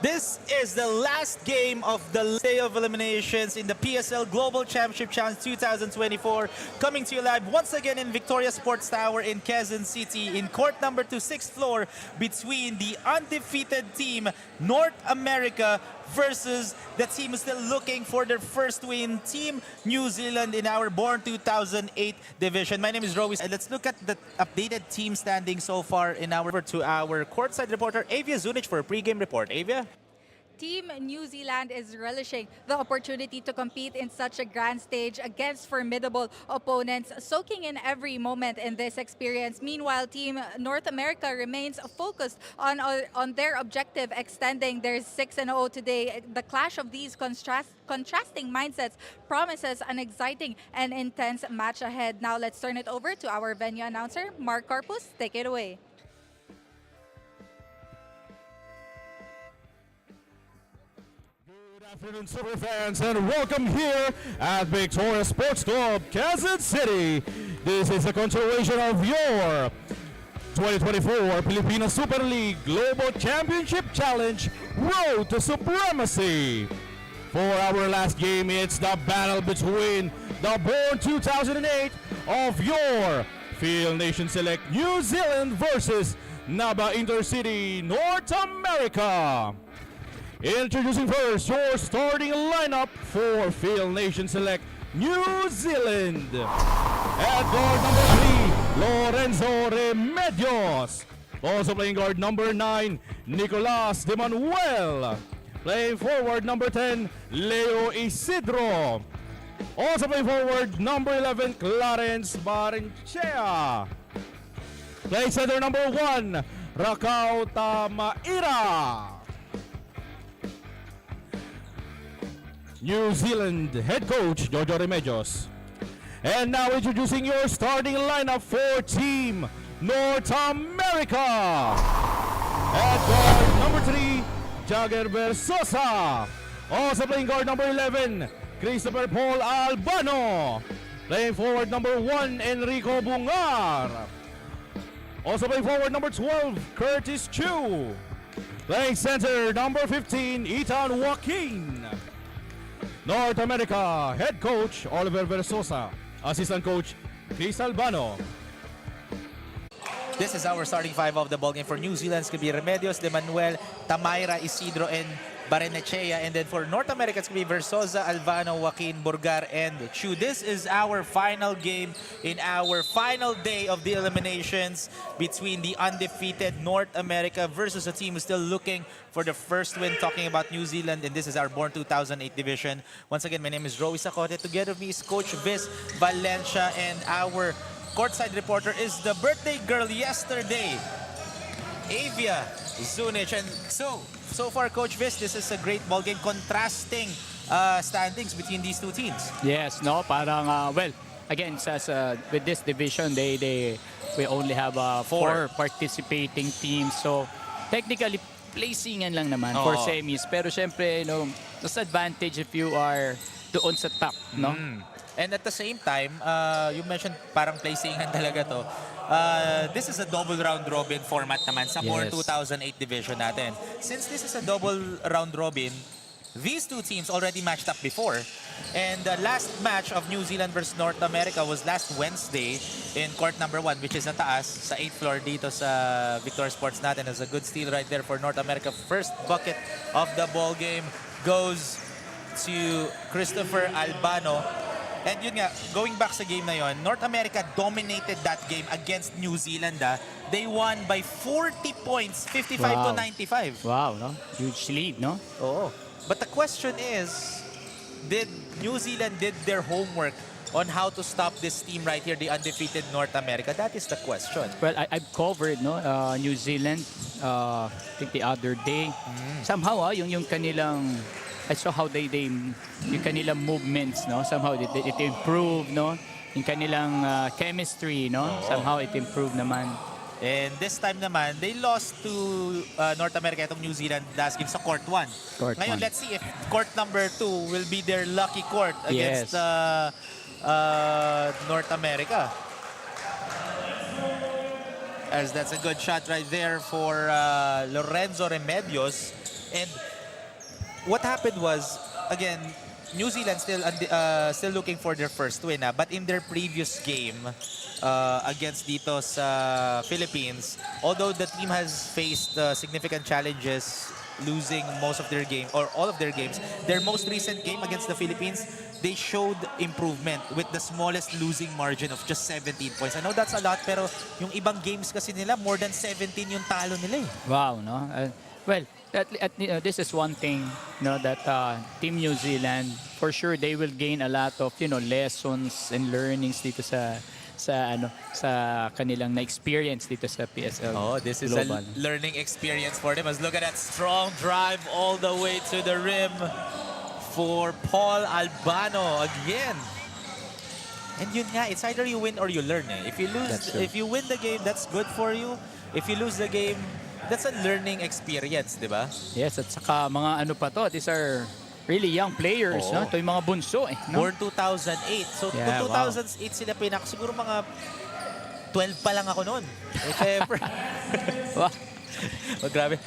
This is the last game of the day of eliminations in the PSL Global Championship Challenge 2024. Coming to you live once again in Victoria Sports Tower in Quezon City in court number 2, 6th floor, between the undefeated team North America versus the team who's still looking for their first win, Team New Zealand in our Born 2008 division. My name is Rowie, and let's look at the updated team standing so far in our courtside reporter Avia Zunich for a pregame report. Avia? Team New Zealand is relishing the opportunity to compete in such a grand stage against formidable opponents, soaking in every moment in this experience. Meanwhile, Team North America remains focused on their objective, extending their 6-0 today. The clash of these contrasting mindsets promises an exciting and intense match ahead. Now let's turn it over to our venue announcer, Mark Corpus. Take it away. Good afternoon, super fans, and welcome here at Victoria Sports Club, Quezon City. This is a continuation of your 2024 Filipino Super League Global Championship Challenge Road to Supremacy. For our last game, it's the battle between the Born 2008 of your Phil Nation Select New Zealand versus Naba Intercity North America. Introducing first your starting lineup for Phil Nation Select New Zealand. At guard number 3, Lorenzo Remedios. Also playing guard number 9, Nicolas De Manuel. Playing forward number 10, Leo Isidro. Also playing forward number 11, Clarence Barenchea. Playing center number 1, Rakau Tamaira. New Zealand head coach Jojo Remedios. And now introducing your starting lineup for Team North America. At guard number 3, Jagger Versosa. Also playing guard number 11, Christopher Paul Albano. Playing forward number 1, Enrico Bungar. Also playing forward number 12, Curtis Chu. Playing center number 15, Ethan Joaquin. North America head coach Oliver Versosa, assistant coach Chris Albano. This is our starting five of the ballgame. For New Zealand, it's going to be Remedios, De Manuel, Tamaira, Isidro, and Barenechea. And then for North America, it's going to be Versosa, Albano, Joaquin, Burgar, and Chu. This is our final game in our final day of the eliminations between the undefeated North America versus a team who's still looking for the first win, talking about New Zealand, and this is our Born 2008 division. Once again, my name is Rowie Sacote. Together with me is Coach Viz Valencia, and our courtside reporter is the birthday girl yesterday, Avia Zunich. And so far, Coach Viz, this is a great ball game, contrasting standings between these two teams. Yes, no, parang well, again, with this division, we only have four participating teams. So technically, placingan lang naman for semis. Pero syempre, mas advantage if you are doon sa top, no? And at the same time, you mentioned parang placingan talaga to. This is a double round robin format naman sa Born 2008 division natin. Since this is a double round robin, these two teams already matched up before. And the last match of New Zealand versus North America was last Wednesday in court number 1, which is nataas sa 8th floor dito sa Victoria Sports natin. There's a good steal right there for North America. First bucket of the ball game goes to Christopher Albano. And yun nga, going back sa game na yun, North America dominated that game against New Zealand. They won by 40 points, 55 to 95. Wow, no? Huge lead, no? Oo. But the question is, did New Zealand did their homework on how to stop this team right here, the undefeated North America? That is the question. Well, I've covered New Zealand, I think the other day. Somehow, yung kanilang, I saw how yung kanilang movements, no? Somehow it improved, no? Yung kanilang chemistry, no? Somehow it improved naman. And this time naman, they lost to North America, itong New Zealand last game sa court 1. Ngayon, let's see if court number 2 will be their lucky court against North America. as that's a good shot right there for Lorenzo Remedios. And what happened was, again, New Zealand still looking for their first win. But in their previous game against dito sa Philippines, although the team has faced significant challenges losing most of their game or all of their games, their most recent game against the Philippines, they showed improvement with the smallest losing margin of just 17 points. I know that's a lot, pero yung ibang games kasi nila, more than 17 yung talo nila eh. Wow, no? Well, this is one thing, that Team New Zealand, for sure, they will gain a lot of, lessons and learnings dito sa kanilang na-experience dito sa PSL. Oh, this is Global. a learning experience for them. As look at that strong drive all the way to the rim for Paul Albano again. And yun nga, it's either you win or you learn. If you lose, if you win the game, that's good for you. If you lose the game, that's a learning experience, di ba? Yes, at saka mga pa to, these are really young players, no? Ito yung mga bunso no? Born 2008. So, Yeah, kung 2008 sila siguro mga 12 pa lang ako noon. If ever. Wow. Oh, grabe.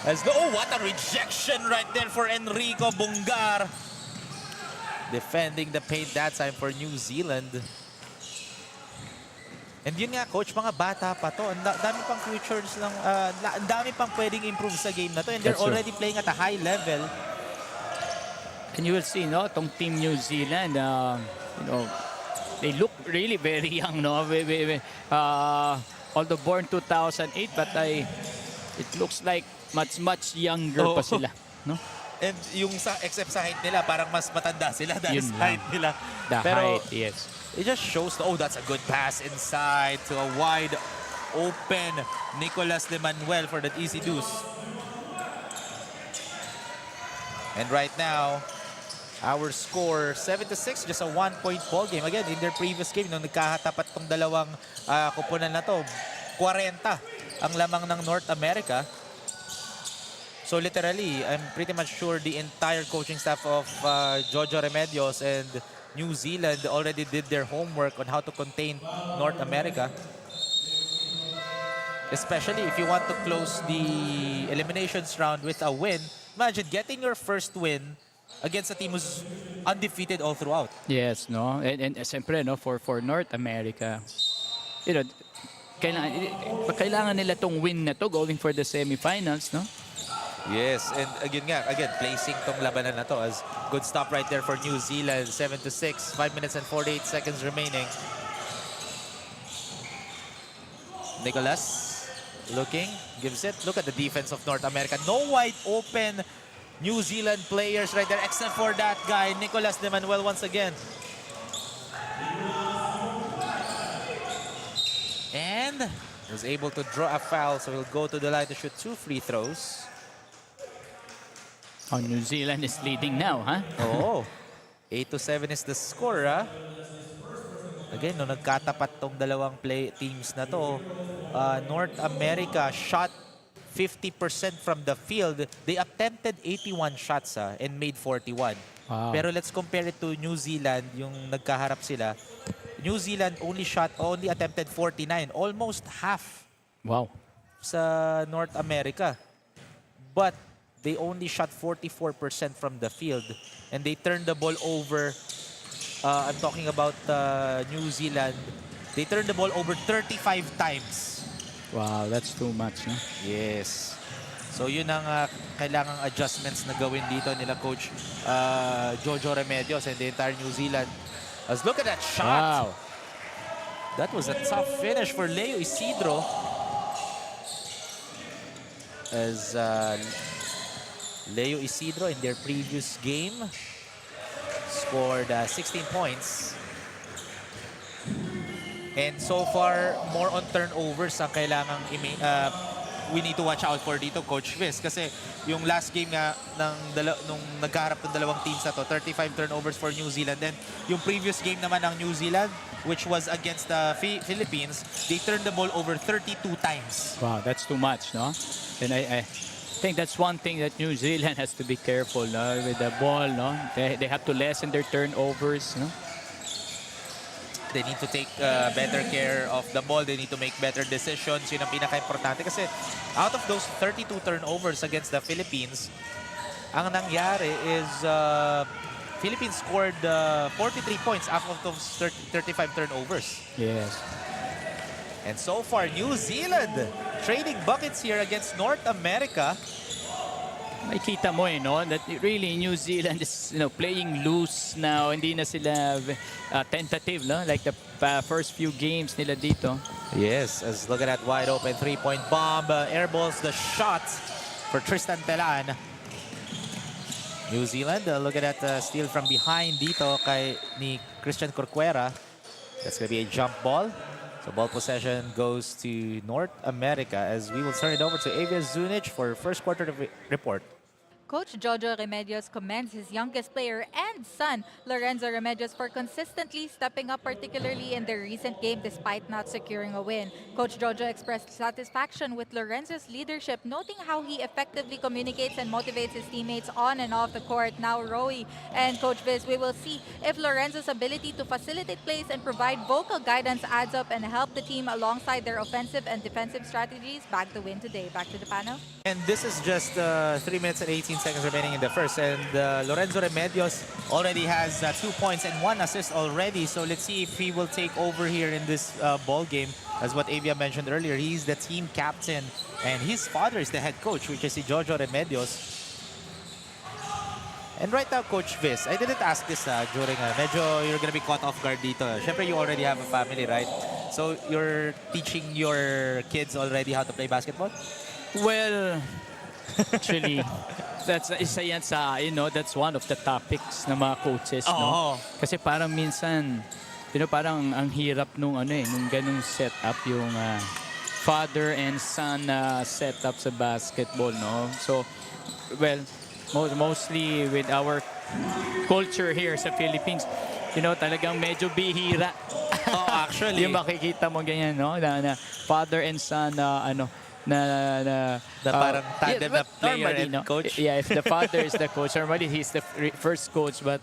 Let's go. Oh, what a rejection right there for Enrico Bungar. Defending the paint that time for New Zealand. And yun nga, coach, mga bata pa to. Ang dami pang futures lang. Ang dami pang pwedeng improve sa game na to. And they're That's true. already playing at a high level. And you will see, itong Team New Zealand, they look really very young, no? Although born 2008, but it looks like much younger pa sila, no? And yung except sa height nila, parang mas matanda sila dahil Yun sa lang. height nila. The Pero height, yes. it just shows, that's a good pass inside to a wide open Nicolas de Manuel for that easy deuce. And right now, our score, 7-6, just a 1-point ball game. Again, in their previous game, nung nagkahatapat tong dalawang kupunan na to, 40 ang lamang ng North America. So literally, I'm pretty much sure the entire coaching staff of Jojo Remedios and New Zealand already did their homework on how to contain North America. Especially if you want to close the eliminations round with a win. Imagine getting your first win against a team who's undefeated all throughout. Yes, no? And siyempre, for North America, kailangan nila tong win na to going for the semifinals, no? Yes, and again, placing tong labanan na to as good stop right there for New Zealand. 7-6, 5 minutes and 48 seconds remaining. Nicolas looking, gives it. Look at the defense of North America. No wide open New Zealand players right there, except for that guy, Nicolas de Manuel once again. And was able to draw a foul, so he'll go to the line to shoot 2 free throws. Oh, New Zealand is leading now, huh? Oo. 8-7 is the score, ha? Again, no, nagkatapat tong dalawang teams na to. North America shot 50% from the field. They attempted 81 shots and made 41. Wow. Pero let's compare it to New Zealand, yung nagkaharap sila. New Zealand only attempted 49, almost half Wow. sa North America. But they only shot 44% from the field. And they turned the ball over. I'm talking about New Zealand. They turned the ball over 35 times. Wow, that's too much, no? Yes. So yun ang kailangang adjustments na gawin dito nila Coach Jojo Remedios and the entire New Zealand. Let's look at that shot. Wow. That was a tough finish for Leo Isidro. As Leo Isidro in their previous game scored 16 points. And so far, more on turnovers ang kailangang we need to watch out for dito, Coach Viz. Kasi yung last game nga nung nagkaharap ng dalawang teams na to, 35 turnovers for New Zealand. Then yung previous game naman ng New Zealand, which was against the Philippines, they turned the ball over 32 times. Wow, that's too much, no? And I think that's one thing that New Zealand has to be careful, no? With the ball, no? They have to lessen their turnovers, no? They need to take better care of the ball. They need to make better decisions. Yun ang pinaka-importante. Kasi out of those 32 turnovers against the Philippines, ang nangyari is Philippines scored 43 points out of those 35 turnovers. Yes. And so far, New Zealand trading buckets here against North America. Makikita mo no, that really New Zealand is playing loose now. Hindi na sila tentative, no? Like the first few games nila dito. Yes, as look at that wide open three-point bomb. Airballs the shot for Tristan Telan. New Zealand, look at that steal from behind dito ni Christian Corcuera. That's going to be a jump ball. So ball possession goes to North America as we will turn it over to Avia Zunic for first quarter report. Coach Jojo Remedios commends his youngest player and son, Lorenzo Remedios, for consistently stepping up, particularly in their recent game despite not securing a win. Coach Jojo expressed satisfaction with Lorenzo's leadership, noting how he effectively communicates and motivates his teammates on and off the court. Now, Roy and Coach Viz, we will see if Lorenzo's ability to facilitate plays and provide vocal guidance adds up and help the team alongside their offensive and defensive strategies bag the win today. Back to the panel. And this is just 3 minutes and 18 seconds remaining in the first. And Lorenzo Remedios already has 2 points and 1 assist already. So let's see if he will take over here in this ball game. As what Avia mentioned earlier, he's the team captain. And his father is the head coach, which is si Jojo Remedios. And right now, Coach Viz, I didn't ask this during medyo you're gonna be caught off guard dito. Syempre, you already have a family, right? So you're teaching your kids already how to play basketball? Well, actually, that's isa yan sa, that's one of the topics ng mga coaches, no? Kasi parang minsan, parang ang hirap nung nung ganung setup yung father and son setup sa basketball, no? So, well, mostly with our culture here sa Philippines, talagang medyo bihira. Oh, actually. Yung makikita mo ganyan, no? Na father and son na parang tandem na player normally, and coach. Yeah, if the father is the coach, normally he's the first coach. But,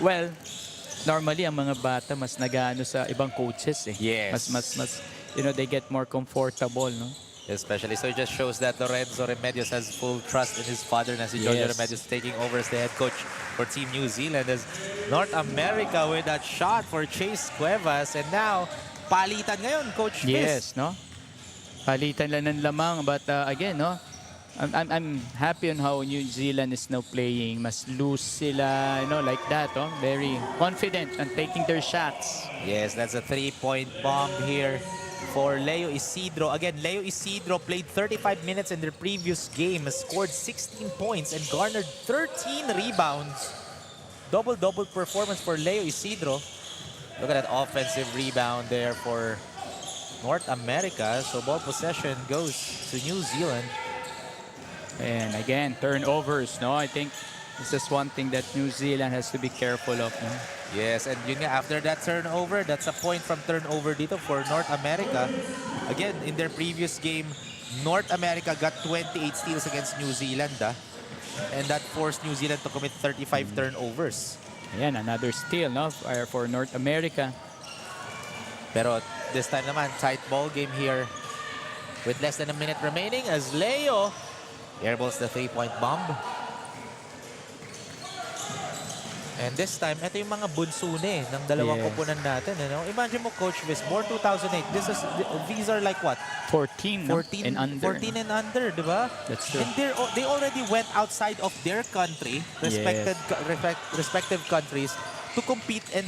well, normally ang mga bata mas nag-ano sa ibang coaches eh. Yes. Mas, they get more comfortable, no? Especially, so it just shows that Lorenzo Remedios has full trust in his father na si Jojo Yes. Remedios taking over as the head coach for Team New Zealand as North America with that shot for Chase Cuevas. And now, palitan ngayon, Coach Yes, Viz. no? Palitan lang ng lamang, but again, no? I'm happy on how New Zealand is now playing. Mas loose sila, like that, oh? Very confident and taking their shots. Yes, that's a three-point bomb here for Leo Isidro. Again, Leo Isidro played 35 minutes in their previous game, scored 16 points and garnered 13 rebounds. Double-double performance for Leo Isidro. Look at that offensive rebound there for North America. So ball possession goes to New Zealand. And again, turnovers, no? I think this is one thing that New Zealand has to be careful of, no? Yes, and yun nga, after that turnover, that's a point from turnover dito for North America. Again, in their previous game, North America got 28 steals against New Zealand. And that forced New Zealand to commit 35 turnovers. Ayan, another steal, no? For North America. Pero this time naman, tight ball game here with less than a minute remaining as Leo airballs the three-point bomb. And this time, ito yung mga bunsune ng dalawang Yes. kupunan natin. Imagine mo, Coach Viz, born 2008. These are like what? 14, no? 14 and under. 14 and under, di ba? That's true. And they already went outside of their country, respective countries, to compete and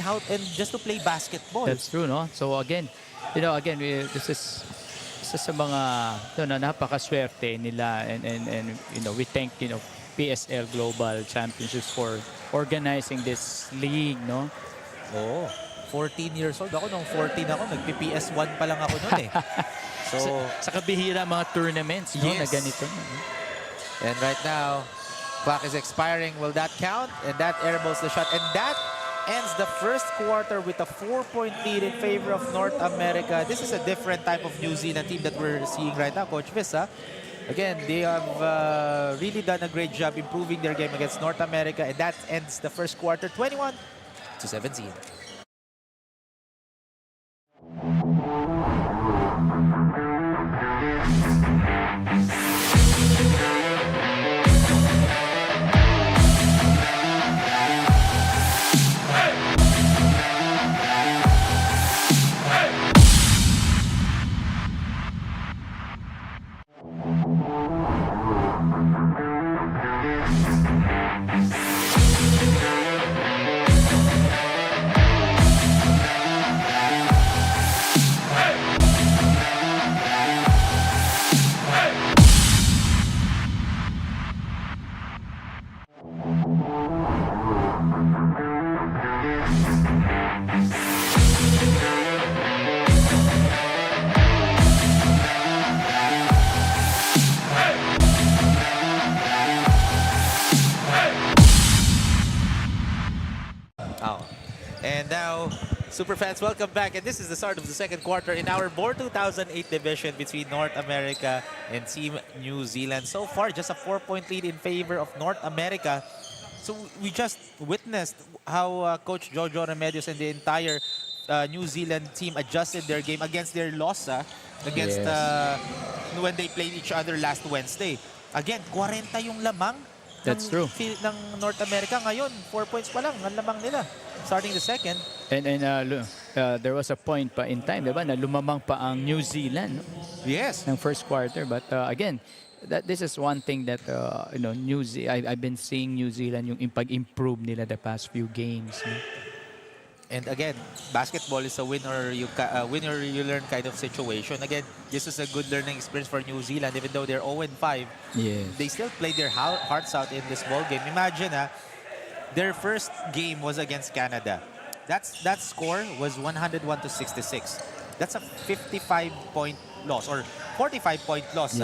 just to play basketball. That's true, no? So again, this is sa mga na napakaswerte nila and we thank PSL Global Championships for organizing this league, no? Oo. 14 years old ako. Nung 14 ako, nagpi-PS1 pa lang ako noon eh. So, Sa kabihira mga tournaments, no? Na Yes. ganito. and right now, clock is expiring. Will that count? And that airballs the shot. And that ends the first quarter with a 4-point lead in favor of North America. This is a different type of New Zealand team that we're seeing right now, Coach Viz. Again, they have really done a great job improving their game against North America. And that ends the first quarter, 21-17. now, Superfans, welcome back. And this is the start of the second quarter in our Board 2008 division between North America and Team New Zealand. So far, just a 4-point lead in favor of North America. So we just witnessed how Coach Jojo Remedios and the entire New Zealand team adjusted their game against their loss against when they played each other last Wednesday. Again, 40 yung lamang That's true. ng North America. Ngayon, 4 points pa lang ang lamang nila. Starting the second. And there was a point pa in time, diba, na lumamang pa ang New Zealand, no? Yes. ng first quarter. But again, this is one thing that I've been seeing New Zealand yung pag-improve nila the past few games. No? And again, basketball is a win or you learn kind of situation. Again, this is a good learning experience for New Zealand. Even though they're 0-5, Yes. they still played their hearts out in this ball game. Imagine, their first game was against Canada. That score was 101-66. That's a 55-point loss or 45-point loss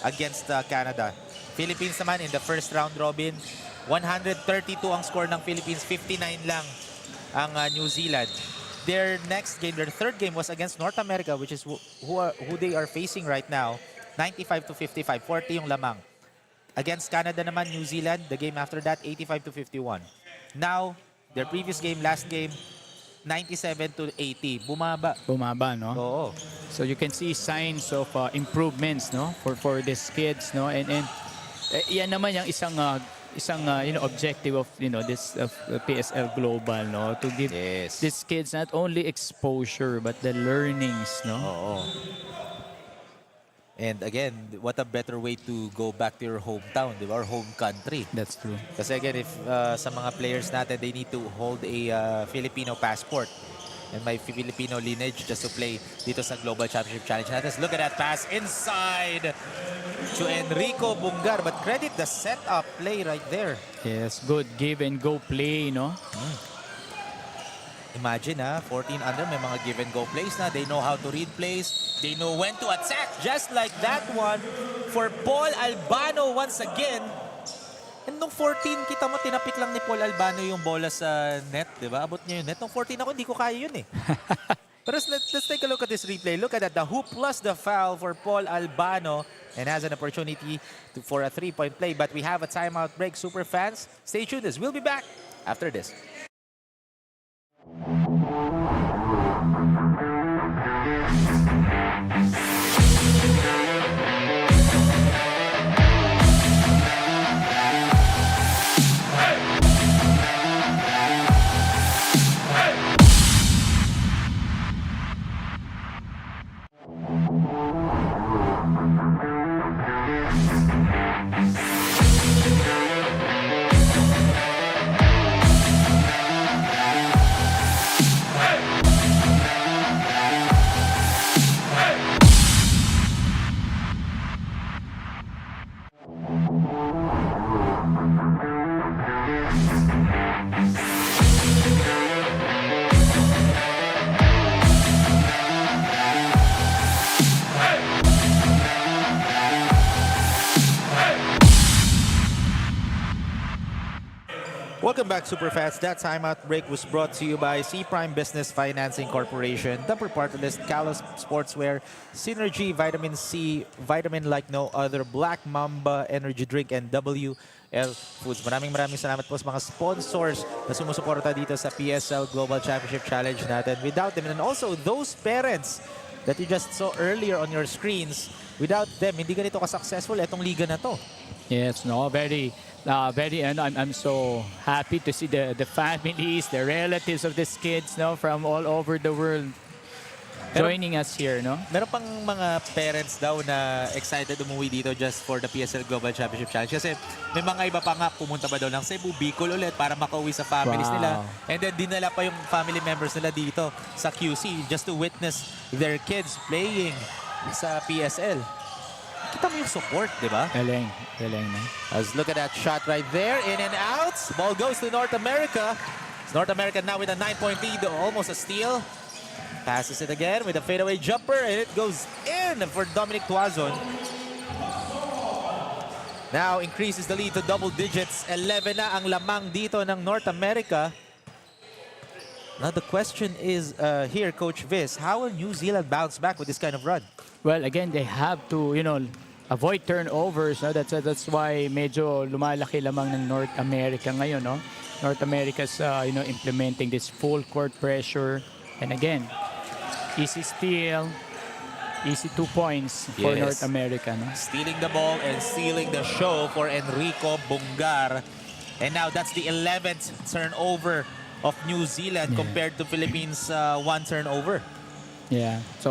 against Canada. Philippines naman in the first round robin, 132 ang score ng Philippines, 59 lang ang New Zealand. Their next game, their third game was against North America, which is who they are facing right now, 95-55, 40 yung lamang. Against Canada naman, New Zealand, the game after that, 85-51. Now, their previous game, last game, 97-80. Bumaba. Bumaba, no? Oo. So you can see signs of improvements, no, for these kids, no, and yan naman yung isang objective of this PSL Global, no, to give these kids not only exposure but the learnings, no. Oo. And again, what a better way to go back to your hometown, di ba? Or home country. That's true. Kasi again, if sa mga players natin, they need to hold a Filipino passport and my Filipino lineage just to play dito sa Global Championship Challenge natin. Look at that pass inside to Enrico Bungar. But credit the setup play right there. Yes, good give and go play, no. Imagine 14 under, may mga give and go plays na. They know how to read plays. They know when to attack. Just like that one for Paul Albano once again. And nung 14, kita mo, tinapik lang ni Paul Albano yung bola sa net, di ba? Abot niya yung net. Nung 14 ako, hindi ko kaya yun eh. But let's take a look at this replay. Look at that, the hoop plus the foul for Paul Albano and has an opportunity for a 3-point play. But we have a timeout break. Super fans, stay tuned. We'll be back after this. Welcome back, Superfans. That timeout break was brought to you by C Prime Business Financing Corporation, the partner list, Kalos Sportswear, Synergy, Vitamin C, vitamin like no other, Black Mamba Energy Drink, and WL Foods. Maraming salamat po sa mga sponsors na sumusuporta dito sa PSL Global Championship Challenge natin. Without them, and also those parents that you just saw earlier on your screens, without them, hindi ganito ka-successful itong liga na to. Yes, no, very, and I'm so happy to see the families, the relatives of these kids, no, from all over the world joining us here, no. Meron pang mga parents daw na excited umuwi dito just for the PSL Global Championship Challenge kasi may mga iba pa nga pumunta ba daw ng Cebu, Bicol ulit para makauwi sa families nila. And then dinala pa yung family members nila dito sa QC just to witness their kids playing sa PSL. Kita mo yung support, di ba? Galing, no. Let's look at that shot right there. In and out. Ball goes to North America. North America now with a 9-point lead. Almost a steal. Passes it again with a fadeaway jumper. And it goes in for Dominic Tuazon. Now increases the lead to double digits. 11 na ang lamang dito ng North America. Now the question is here, Coach Viz, how will New Zealand bounce back with this kind of run? Well, again, they have to, avoid turnovers. No? That's why medyo lumalaki lamang ng North America ngayon. No? North America's, implementing this full court pressure. And again, easy steal, easy 2 points for Yes. North America. No? Stealing the ball and stealing the show for Enrico Bungar. And now that's the 11th turnover of New Zealand compared to Philippines' 1 turnover. Yeah. So